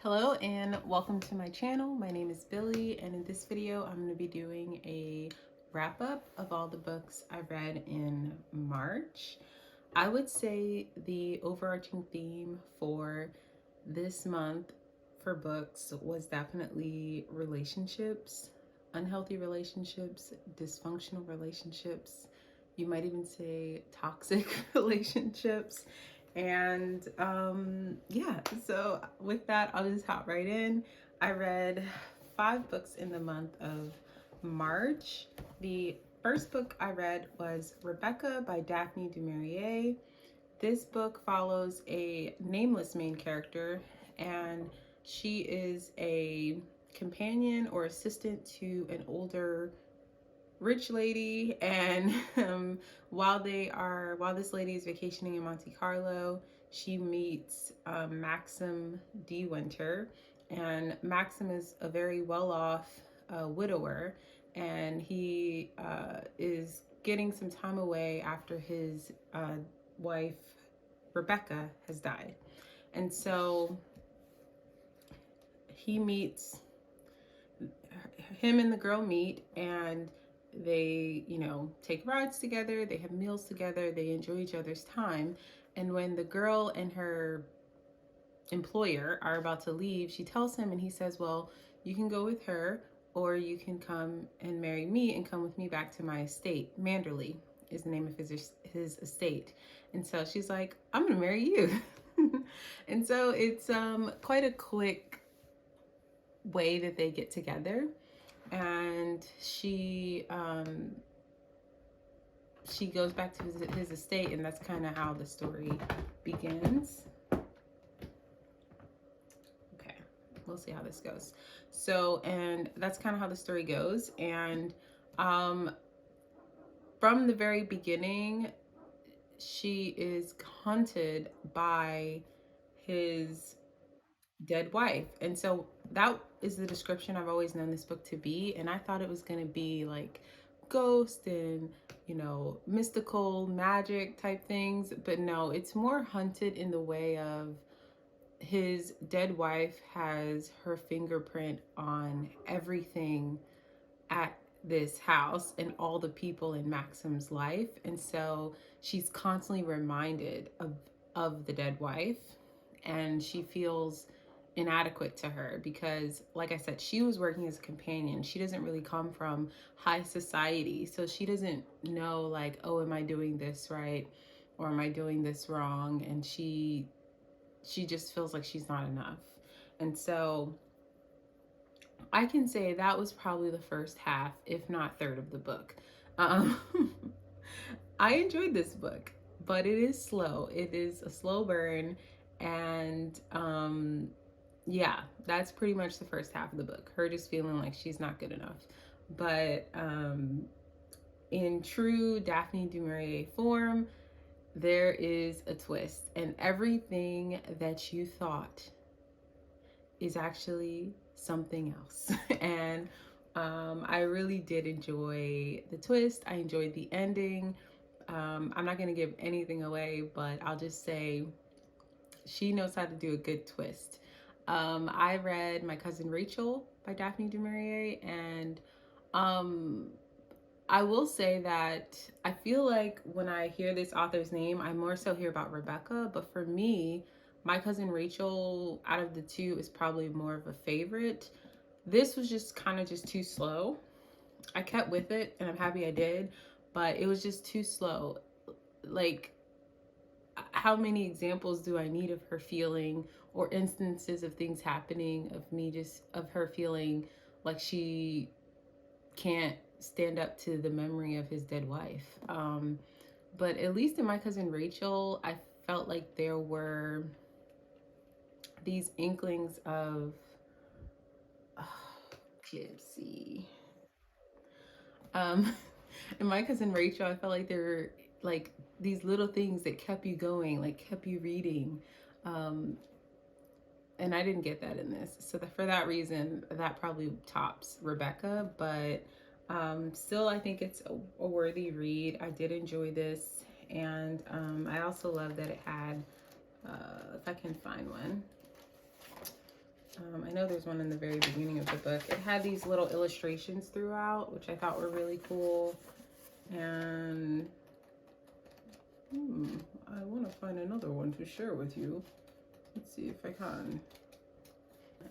Hello and welcome to my channel. My name is Billy, and in this video I'm going to be doing a wrap up of all the books I read in March. I would say the overarching theme for this month for books was definitely relationships, unhealthy relationships, dysfunctional relationships. You might even say toxic relationships. And yeah, so with that, I'll just hop right in. I read 5 books in the month of March. The first book I read was Rebecca by Daphne du Maurier. This book follows a nameless main character, and she is a companion or assistant to an older rich lady. And while this lady is vacationing in Monte Carlo, she meets Maxim De Winter, and Maxim is a very well-off widower, and he is getting some time away after his wife Rebecca has died. And so he meets him and the girl meet, and they, take rides together, they have meals together, they enjoy each other's time. And when the girl and her employer are about to leave, she tells him, and he says, well, you can go with her, or you can come and marry me and come with me back to my estate. Manderley is the name of his estate. And so she's like, I'm gonna marry you. And so it's quite a quick way that they get together. And she goes back to his estate, and that's kind of how the story begins. Okay, we'll see how this goes. So, and that's kind of how the story goes. And from the very beginning, she is haunted by his dead wife. And so that is the description I've always known this book to be. And I thought it was going to be like ghost and, mystical magic type things. But no, it's more hunted in the way of his dead wife has her fingerprint on everything at this house and all the people in Maxim's life. And so she's constantly reminded of the dead wife, and she feels inadequate to her because, like I said, she was working as a companion. She doesn't really come from high society, so she doesn't know, like, oh, am I doing this right or am I doing this wrong? And she just feels like she's not enough. And so I can say that was probably the first half, if not third, of the book. Um, I enjoyed this book, but it is slow. It is a slow burn. And yeah, that's pretty much the first half of the book. Her just feeling like she's not good enough. But in true Daphne du Maurier form, there is a twist. And everything that you thought is actually something else. And I really did enjoy the twist. I enjoyed the ending. I'm not going to give anything away, but I'll just say she knows how to do a good twist. I read My Cousin Rachel by Daphne du Maurier, and I will say that I feel like when I hear this author's name, I more so hear about Rebecca, but for me, My Cousin Rachel, out of the two, is probably more of a favorite. This was just kind of just too slow. I kept with it, and I'm happy I did, but it was just too slow. Like, how many examples do I need of her feeling, or instances of things happening of her feeling like she can't stand up to the memory of his dead wife? But at least in My Cousin Rachel, I felt like there were these inklings of gypsy. In My Cousin Rachel, I felt like there were like these little things that kept you going, like kept you reading. And I didn't get that in this. So for that reason, that probably tops Rebecca. But still, I think it's a worthy read. I did enjoy this. And I also love that it had, if I can find one, I know there's one in the very beginning of the book. It had these little illustrations throughout, which I thought were really cool. And I want to find another one to share with you. Let's see if I can.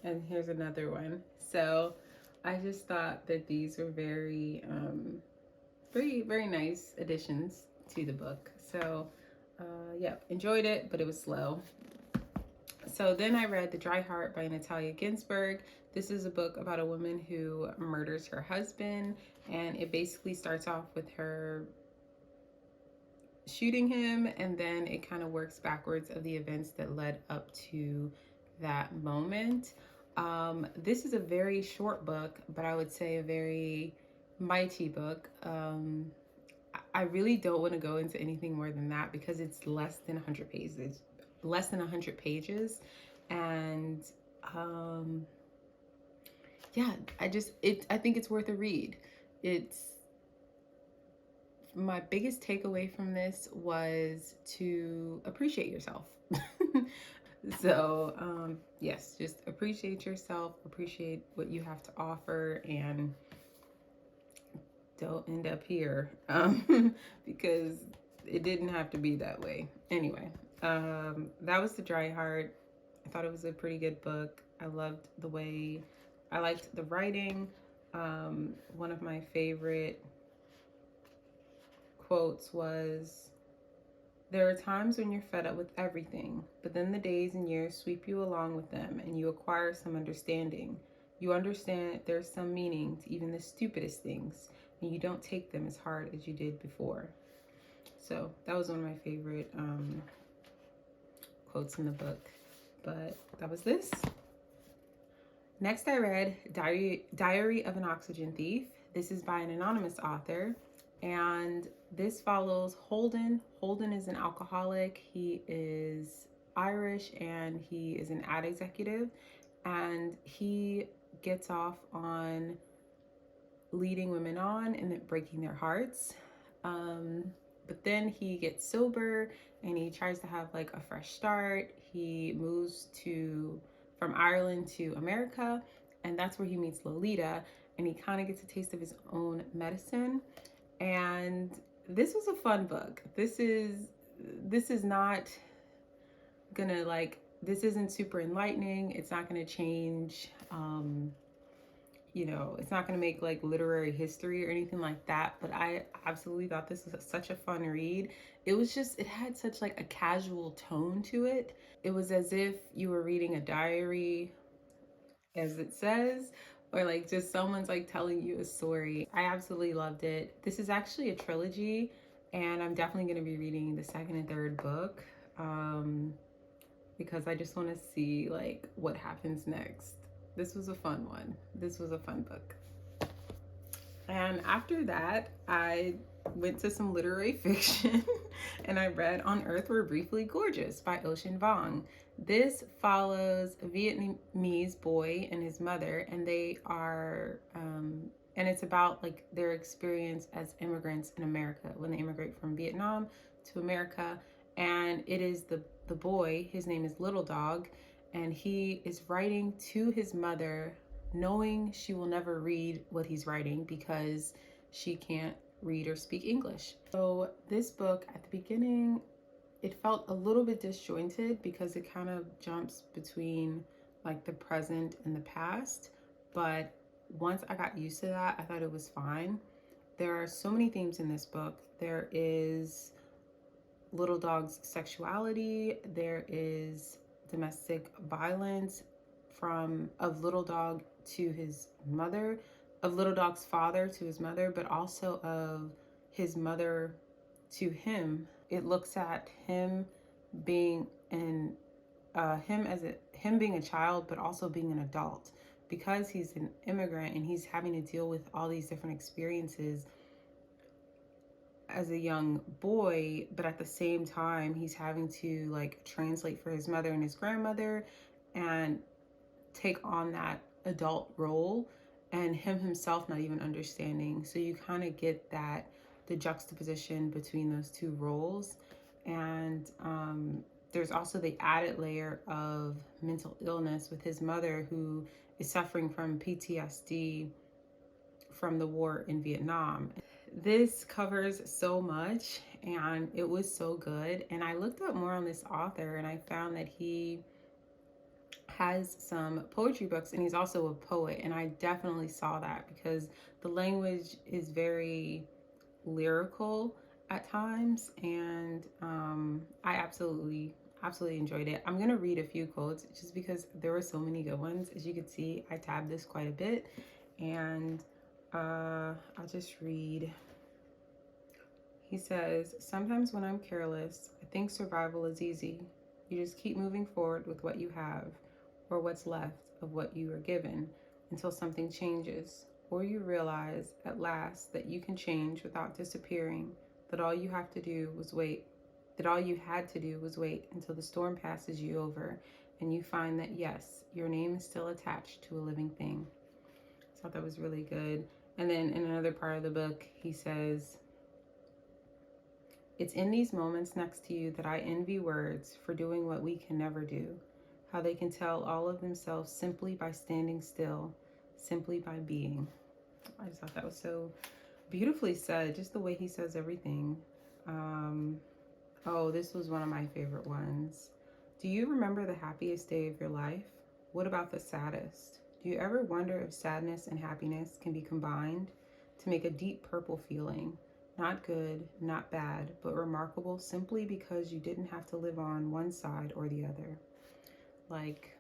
And here's another one. So I just thought that these were very, very nice additions to the book. So yeah, enjoyed it, but it was slow. So then I read The Dry Heart by Natalia Ginzburg. This is a book about a woman who murders her husband, and it basically starts off with her shooting him, and then it kind of works backwards of the events that led up to that moment. This is a very short book, but I would say a very mighty book. I really don't want to go into anything more than that because it's less than 100 pages. Less than 100 pages. And yeah, I think it's worth a read. It's my biggest takeaway from this was to appreciate yourself. So yes, just appreciate yourself, appreciate what you have to offer, and don't end up here because it didn't have to be that way. Anyway, that was The Dry Heart. I thought it was a pretty good book. I liked the writing. One of my favorite quotes was, "There are times when you're fed up with everything, but then the days and years sweep you along with them and you acquire some understanding. You understand that there's some meaning to even the stupidest things, and you don't take them as hard as you did before." So that was one of my favorite quotes in the book. But that was this. Next, I read Diary of an Oxygen Thief. This is by an anonymous author, and this follows Holden. Holden is an alcoholic. He is Irish, and he is an ad executive, and he gets off on leading women on and breaking their hearts. But then he gets sober and he tries to have like a fresh start. He moves from Ireland to America, and that's where he meets Lolita, and he kind of gets a taste of his own medicine. And this was a fun book. This is not gonna this isn't super enlightening. It's not gonna change it's not going to make like literary history or anything like that, but I absolutely thought this was such a fun read. It had such like a casual tone to it. It was as if you were reading a diary, as it says, or like just someone's like telling you a story. I absolutely loved it. This is actually a trilogy, and I'm definitely going to be reading the second and third book because I just want to see like what happens next. This was a fun one. This was a fun book. And after that, I went to some literary fiction and I read On Earth We're Briefly Gorgeous by Ocean Vuong. This follows a Vietnamese boy and his mother, and they are, and it's about like their experience as immigrants in America when they immigrate from Vietnam to America. And it is the boy, his name is Little Dog, and he is writing to his mother knowing she will never read what he's writing because she can't read or speak English. So this book at the beginning, it felt a little bit disjointed because it kind of jumps between like the present and the past. But once I got used to that, I thought it was fine. There are so many themes in this book. There is Little Dog's sexuality. There is domestic violence of Little Dog to his mother, of Little Dog's father to his mother, but also of his mother to him. It looks at him being him being a child, but also being an adult, because he's an immigrant and he's having to deal with all these different experiences as a young boy, but at the same time he's having to like translate for his mother and his grandmother and take on that adult role, and him himself not even understanding. So you kind of get the juxtaposition between those two roles. And there's also the added layer of mental illness with his mother, who is suffering from PTSD from the war in Vietnam. This covers so much, and it was so good. And I looked up more on this author, and I found that he has some poetry books, and he's also a poet. And I definitely saw that because the language is very lyrical at times, and I absolutely enjoyed it. I'm gonna read a few quotes just because there were so many good ones. As you can see, I tabbed this quite a bit, and I'll just read. He says, "Sometimes when I'm careless, I think survival is easy. You just keep moving forward with what you have, or what's left of what you were given, until something changes, or you realize at last that you can change without disappearing, that all you have to do was wait, that all you had to do was wait until the storm passes you over, and you find that yes, your name is still attached to a living thing." I thought that was really good. And then in another part of the book, he says, "It's in these moments next to you that I envy words for doing what we can never do, how they can tell all of themselves simply by standing still, simply by being." I just thought that was so beautifully said, just the way he says everything. Oh, this was one of my favorite ones. "Do you remember the happiest day of your life? What about the saddest? Do you ever wonder if sadness and happiness can be combined to make a deep purple feeling? Not good, not bad, but remarkable simply because you didn't have to live on one side or the other." Like,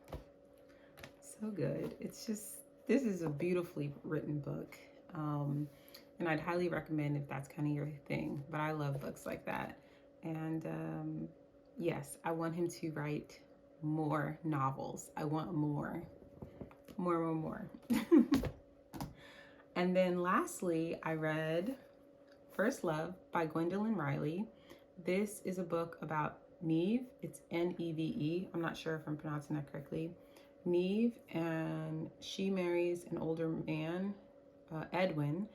so good. It's just, this is a beautifully written book. And I'd highly recommend if that's kind of your thing. But I love books like that. And yes, I want him to write more novels. I want more. And then lastly, I read First Love by Gwendolyn Riley. This is a book about Neve. It's Neve. I'm not sure if I'm pronouncing that correctly. Neve, and she marries an older man, Edwin.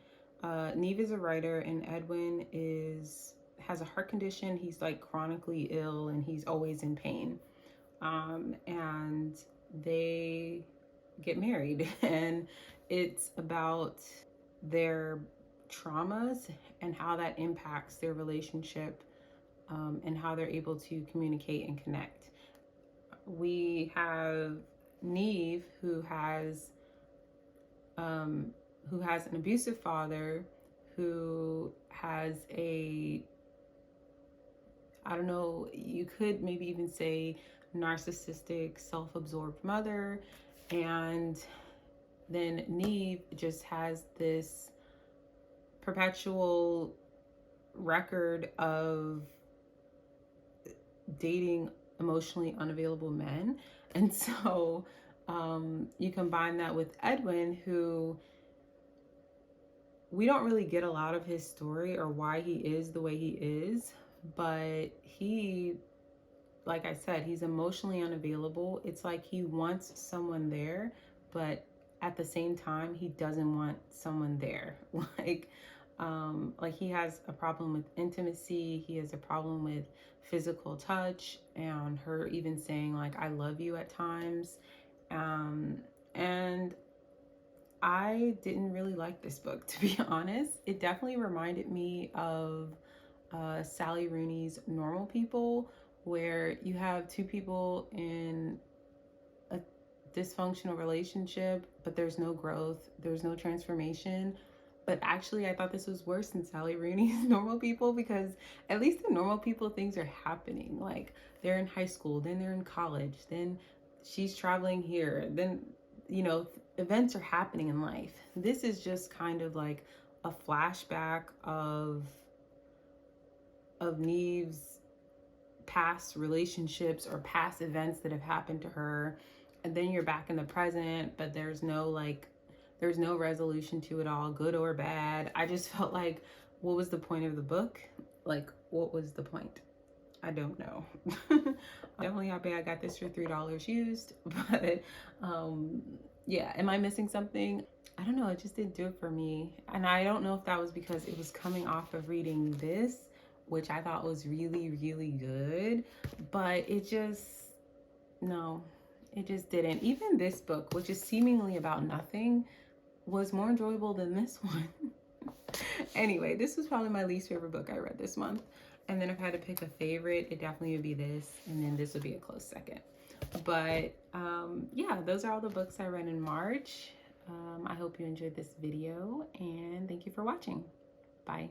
Neve is a writer, and Edwin has a heart condition. He's like chronically ill, and he's always in pain. And they get married, and it's about their traumas and how that impacts their relationship, and how they're able to communicate and connect. We have Neve, who has an abusive father, who has a, I don't know, you could maybe even say narcissistic, self-absorbed mother. And then Neve just has this perpetual record of dating emotionally unavailable men. And so you combine that with Edwin, who we don't really get a lot of his story or why he is the way he is, but he, like I said, he's emotionally unavailable. It's like he wants someone there, but at the same time, he doesn't want someone there. Like he has a problem with intimacy. He has a problem with physical touch, and her even saying like, "I love you" at times. And I didn't really like this book, to be honest. It definitely reminded me of Sally Rooney's Normal People, where you have two people in a dysfunctional relationship, but there's no growth, there's no transformation. But actually, I thought this was worse than Sally Rooney's Normal People, because at least in Normal People, things are happening. Like, they're in high school, then they're in college, then she's traveling here, then, events are happening in life. This is just kind of like a flashback of Neve's past relationships or past events that have happened to her, and then you're back in the present, but there's no resolution to it all, good or bad. I just felt like, what was the point of the book? Like, what was the point? I don't know. Definitely happy I got this for $3 used, but yeah, am I missing something? I don't know, it just didn't do it for me. And I don't know if that was because it was coming off of reading this, which I thought was really, really good, but it just, no, it just didn't. Even this book, which is seemingly about nothing, was more enjoyable than this one. Anyway, this was probably my least favorite book I read this month. And then if I had to pick a favorite, it definitely would be this. And then this would be a close second. But yeah, those are all the books I read in March. I hope you enjoyed this video and thank you for watching. Bye.